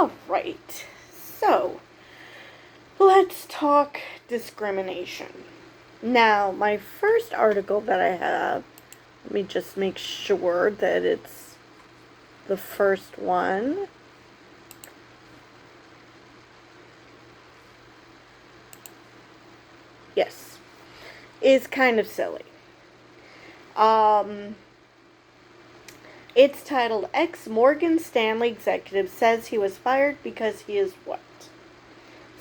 Alright, so let's talk discrimination. Now, my first article that I have, let me just make sure that it's the first one. Yes, is kind of silly. It's titled, Ex-Morgan Stanley Executive Says He Was Fired Because He Is White.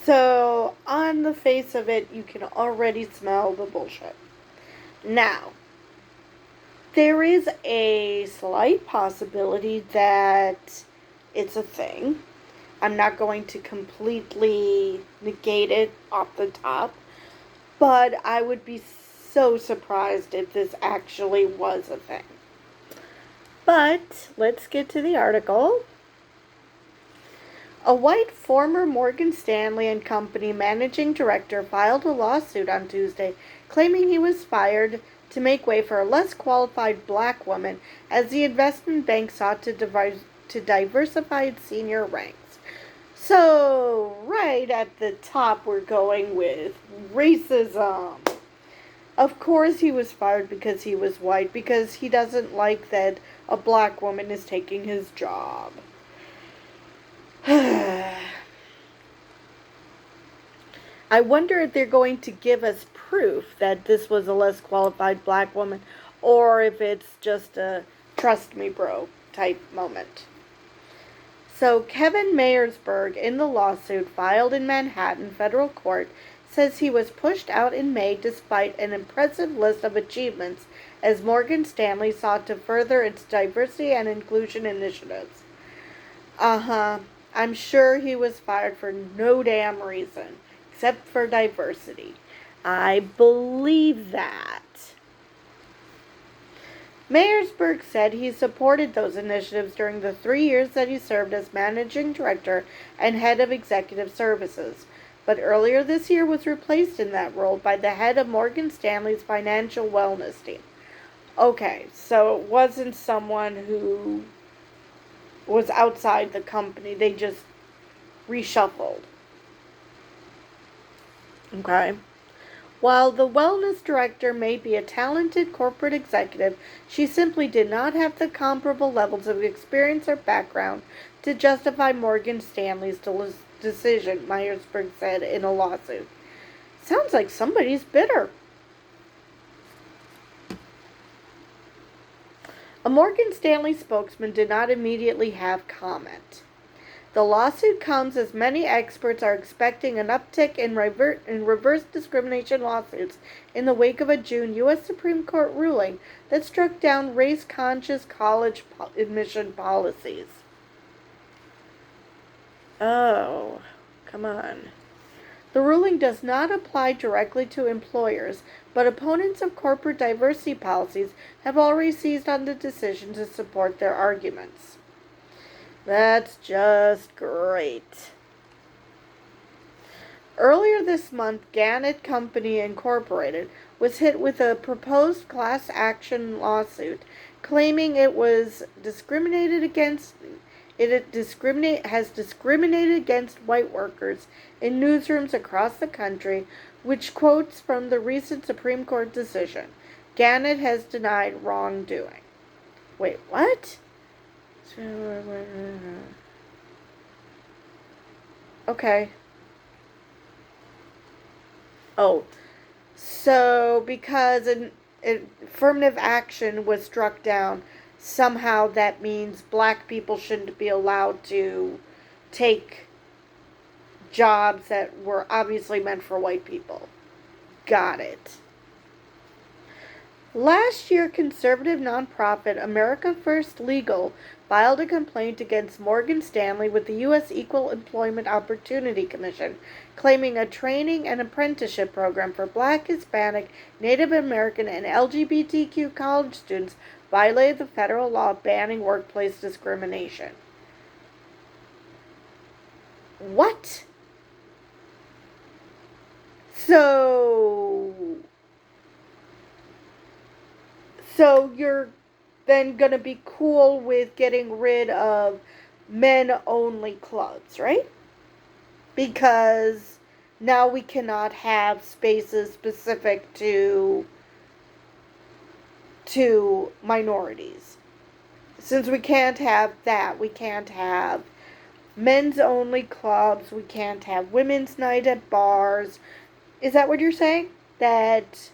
So, on the face of it, you can already smell the bullshit. Now, there is a slight possibility that it's a thing. I'm not going to completely negate it off the top, but I would be so surprised if this actually was a thing. But let's get to the article. A white former Morgan Stanley and Company managing director filed a lawsuit on Tuesday claiming he was fired to make way for a less qualified black woman as the investment bank sought to diversify its senior ranks. So, right at the top, we're going with racism. Of course he was fired because he was white, because he doesn't like that a black woman is taking his job. I wonder if they're going to give us proof that this was a less qualified black woman, or if it's just a trust me bro type moment. So Kevin Mayersburg, in the lawsuit filed in Manhattan federal court, says he was pushed out in May despite an impressive list of achievements as Morgan Stanley sought to further its diversity and inclusion initiatives. I'm sure he was fired for no damn reason, except for diversity. I believe that. Mayersburg said he supported those initiatives during the 3 years that he served as managing director and head of executive services, but earlier this year was replaced in that role by the head of Morgan Stanley's financial wellness team. Okay, so it wasn't someone who was outside the company. They just reshuffled. Okay. While the wellness director may be a talented corporate executive, she simply did not have the comparable levels of experience or background to justify Morgan Stanley's decision, Mayersburg said in a lawsuit. Sounds like somebody's bitter. A Morgan Stanley spokesman did not immediately have comment. The lawsuit comes as many experts are expecting an uptick in reverse discrimination lawsuits in the wake of a June U.S. Supreme Court ruling that struck down race-conscious college admission policies. Oh, come on. The ruling does not apply directly to employers, but opponents of corporate diversity policies have already seized on the decision to support their arguments. That's just great. Earlier this month, Gannett Company Incorporated was hit with a proposed class action lawsuit claiming it was discriminated against white workers in newsrooms across the country, which quotes from the recent Supreme Court decision. Gannett has denied wrongdoing. Wait, what? Okay. Oh, so because an affirmative action was struck down, somehow that means black people shouldn't be allowed to take jobs that were obviously meant for white people. Got it. Last year, conservative nonprofit America First Legal filed a complaint against Morgan Stanley with the U.S. Equal Employment Opportunity Commission, claiming a training and apprenticeship program for Black, Hispanic, Native American, and LGBTQ college students violated the federal law banning workplace discrimination. What? So you're then going to be cool with getting rid of men-only clubs, right? Because now we cannot have spaces specific to minorities. Since we can't have that, we can't have men's only clubs, we can't have women's night at bars. Is that what you're saying? That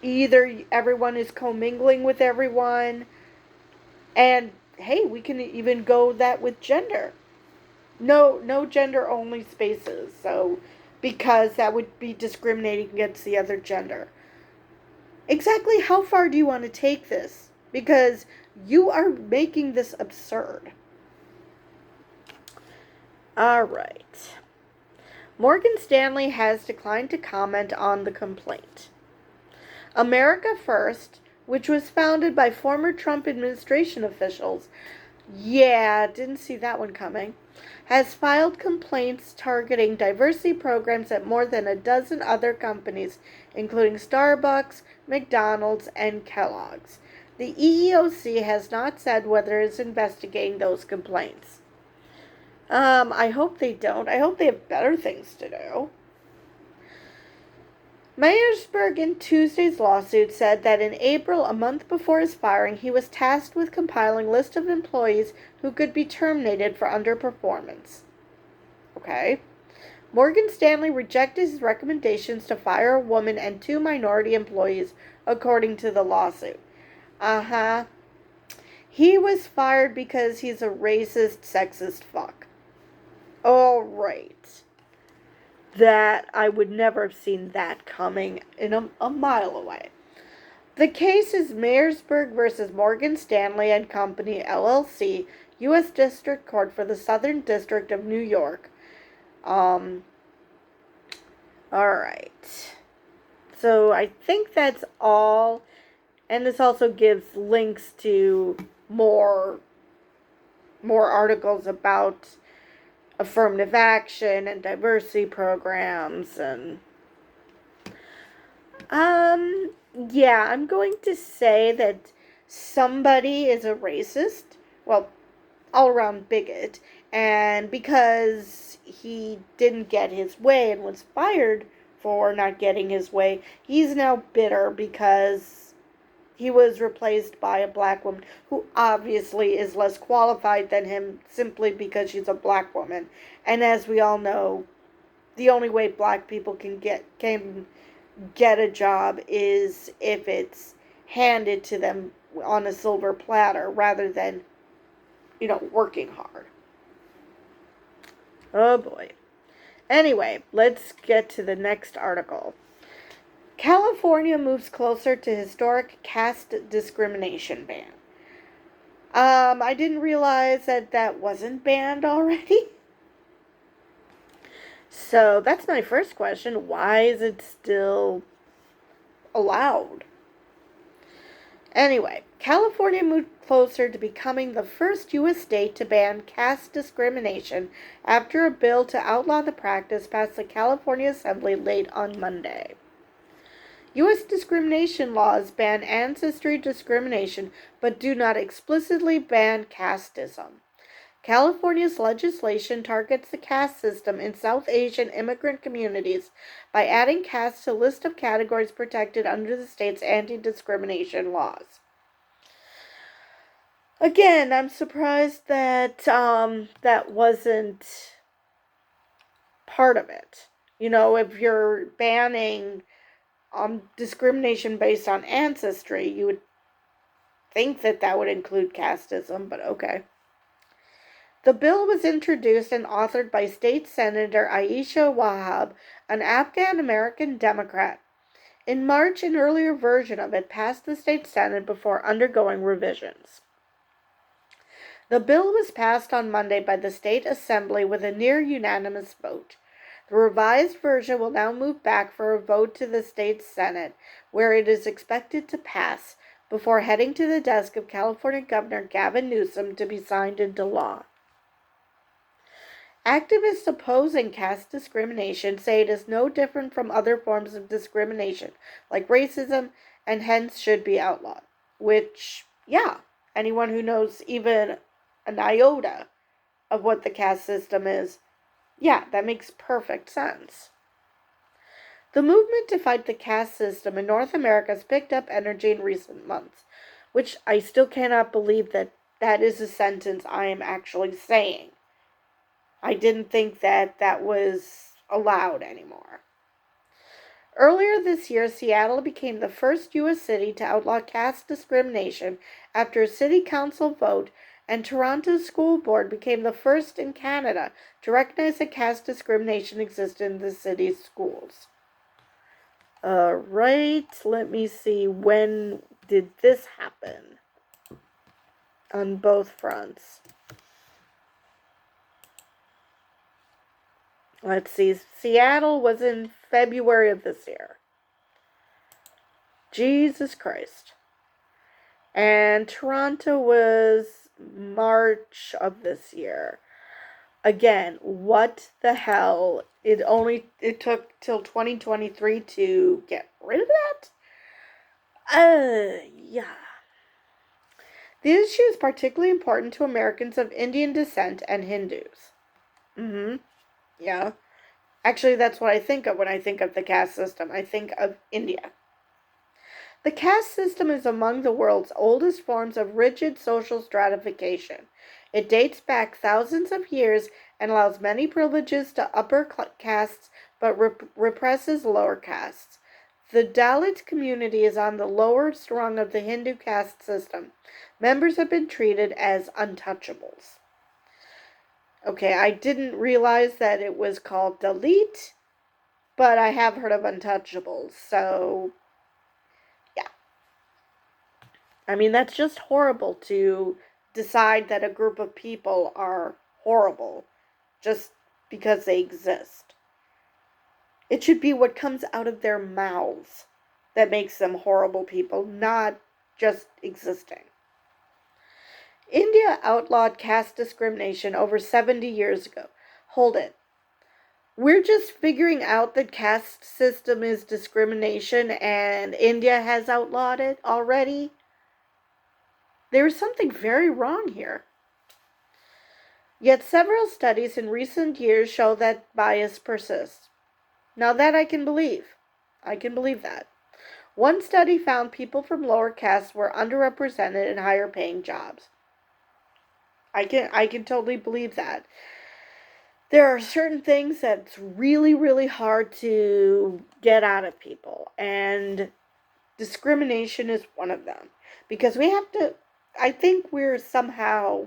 either everyone is commingling with everyone, and hey, we can even go that with gender. No gender only spaces. So because that would be discriminating against the other gender. Exactly how far do you want to take this? Because you are making this absurd. All right. Morgan Stanley has declined to comment on the complaint. America First, which was founded by former Trump administration officials, yeah, didn't see that one coming, has filed complaints targeting diversity programs at more than a dozen other companies, including Starbucks, McDonald's, and Kellogg's. The EEOC has not said whether it's investigating those complaints. I hope they don't. I hope they have better things to do. Meyersberg in Tuesday's lawsuit said that in April, a month before his firing, he was tasked with compiling a list of employees who could be terminated for underperformance. Okay. Morgan Stanley rejected his recommendations to fire a woman and 2 minority employees, according to the lawsuit. He was fired because he's a racist, sexist fuck. All right. That I would never have seen that coming in a mile away. The case is Meyersberg versus Morgan Stanley and Company, LLC, U.S. District Court for the Southern District of New York. Alright. So I think that's all. And this also gives links to more articles about affirmative action and diversity programs and yeah, I'm going to say that somebody is a racist, well, all-around bigot, and because he didn't get his way and was fired for not getting his way, he's now bitter because he was replaced by a black woman who obviously is less qualified than him simply because she's a black woman. And as we all know, the only way black people can get a job is if it's handed to them on a silver platter rather than, working hard. Oh boy. Anyway, let's get to the next article. California moves closer to historic caste discrimination ban. I didn't realize that wasn't banned already. So that's my first question. Why is it still allowed? Anyway, California moved closer to becoming the first U.S. state to ban caste discrimination after a bill to outlaw the practice passed the California Assembly late on Monday. U.S. discrimination laws ban ancestry discrimination but do not explicitly ban casteism. California's legislation targets the caste system in South Asian immigrant communities by adding caste to a list of categories protected under the state's anti-discrimination laws. Again, I'm surprised that that wasn't part of it. If you're banning discrimination based on ancestry, you would think that would include casteism, but okay. The bill was introduced and authored by State Senator Aisha Wahab, an Afghan-American Democrat. In March, an earlier version of it passed the state Senate before undergoing revisions. The bill was passed on Monday by the state assembly with a near-unanimous vote. The revised version will now move back for a vote to the state Senate, where it is expected to pass, before heading to the desk of California Governor Gavin Newsom to be signed into law. Activists opposing caste discrimination say it is no different from other forms of discrimination, like racism, and hence should be outlawed. Which, yeah, anyone who knows even an iota of what the caste system is, yeah, that makes perfect sense. The movement to fight the caste system in North America has picked up energy in recent months, which I still cannot believe that that is a sentence I am actually saying. I didn't think that that was allowed anymore. Earlier this year, Seattle became the first U.S. city to outlaw caste discrimination after a city council vote, and Toronto's school board became the first in Canada to recognize that caste discrimination existed in the city's schools. Right, let me see, when did this happen? On both fronts. Let's see, Seattle was in February of this year. Jesus Christ. And Toronto was March of this year. Again, what the hell? It took till 2023 to get rid of that? Yeah. The issue is particularly important to Americans of Indian descent and Hindus. Yeah. Actually, that's what I think of when I think of the caste system. I think of India. The caste system is among the world's oldest forms of rigid social stratification. It dates back thousands of years and allows many privileges to upper castes but represses lower castes. The Dalit community is on the lower rung of the Hindu caste system. Members have been treated as untouchables. Okay, I didn't realize that it was called Dalit, but I have heard of untouchables, so yeah. I mean, that's just horrible to decide that a group of people are horrible just because they exist. It should be what comes out of their mouths that makes them horrible people, not just existing. India outlawed caste discrimination over 70 years ago. Hold it. We're just figuring out that caste system is discrimination and India has outlawed it already? There is something very wrong here. Yet several studies in recent years show that bias persists. Now that I can believe. I can believe that. One study found people from lower castes were underrepresented in higher paying jobs. I can totally believe that. There are certain things that's really, really hard to get out of people, and discrimination is one of them. Because we have to, I think we're somehow,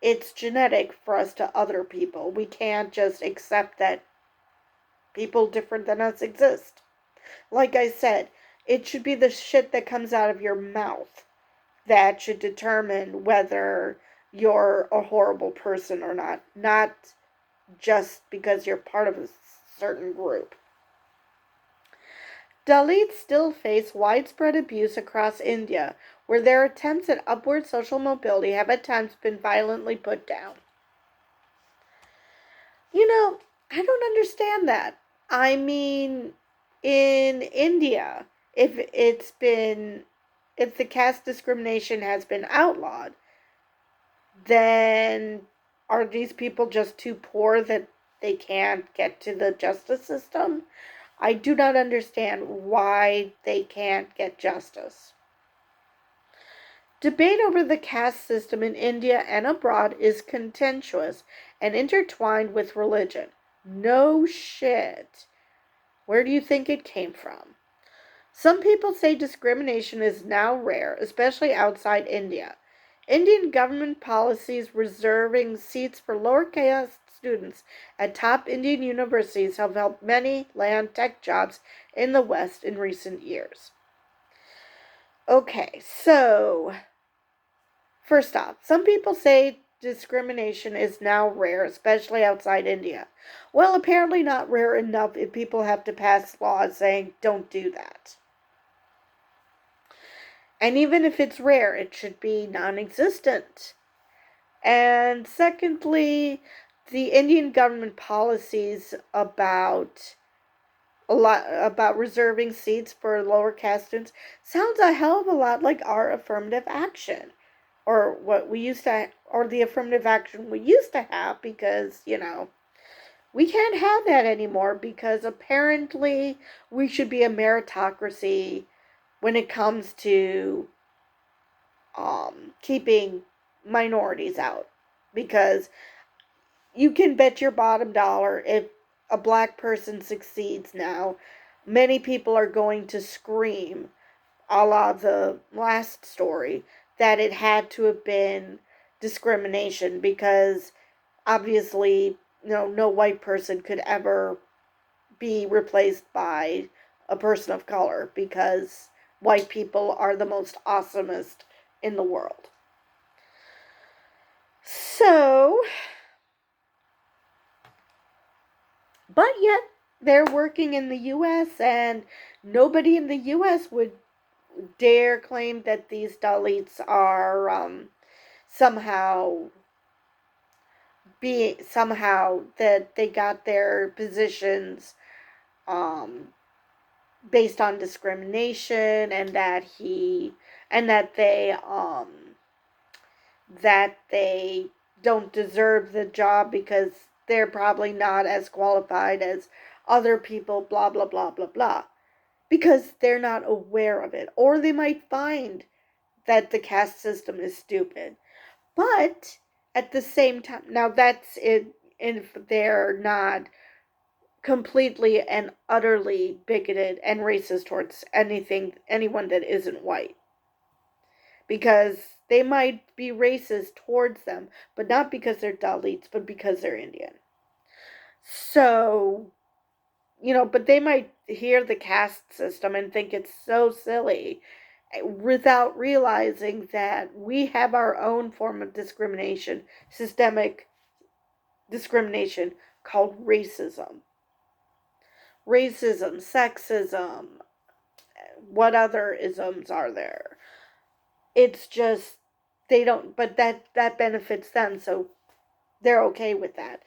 it's genetic for us to other people. We can't just accept that people different than us exist. Like I said, it should be the shit that comes out of your mouth that should determine whether you're a horrible person or not. Not just because you're part of a certain group. Dalits still face widespread abuse across India, where their attempts at upward social mobility have at times been violently put down. You know, I don't understand that. I mean, in India, if the caste discrimination has been outlawed, then are these people just too poor that they can't get to the justice system? I do not understand why they can't get justice. Debate over the caste system in India and abroad is contentious and intertwined with religion. No shit. Where do you think it came from? Some people say discrimination is now rare, especially outside India. Indian government policies reserving seats for lower caste students at top Indian universities have helped many land tech jobs in the West in recent years. Okay, so first off, some people say discrimination is now rare, especially outside India. Well, apparently not rare enough if people have to pass laws saying don't do that. And even if it's rare, it should be non-existent. And secondly, the Indian government policies about reserving seats for lower caste students sounds a hell of a lot like our affirmative action. or what we used to, or the affirmative action we used to have, because, we can't have that anymore because apparently we should be a meritocracy when it comes to keeping minorities out. Because you can bet your bottom dollar if a black person succeeds now, many people are going to scream, a la the last story, that it had to have been discrimination because obviously, no white person could ever be replaced by a person of color because white people are the most awesomest in the world. So, but yet they're working in the US, and nobody in the US would dare claim that these Dalits are somehow somehow that they got their positions um, based on discrimination, and that they don't deserve the job because they're probably not as qualified as other people, blah blah blah blah blah, because they're not aware of it, or they might find that the caste system is stupid. But at the same time, now that's it, if they're not completely and utterly bigoted and racist towards anyone that isn't white, because they might be racist towards them, but not because they're Dalits, but because they're Indian. So, but they might hear the caste system and think it's so silly without realizing that we have our own form of discrimination, systemic discrimination, called racism. Racism, sexism, what other isms are there? It's just they don't, but that benefits them, so they're okay with that.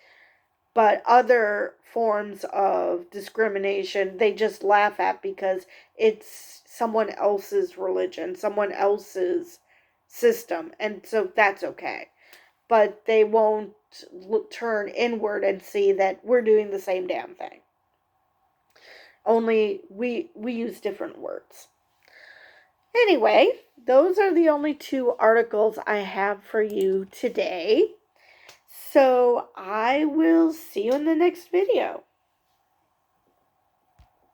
But other forms of discrimination they just laugh at because it's someone else's religion, someone else's system, and so that's okay. But they won't turn inward and see that we're doing the same damn thing. Only we use different words. Anyway, those are the only two articles I have for you today. So I will see you in the next video.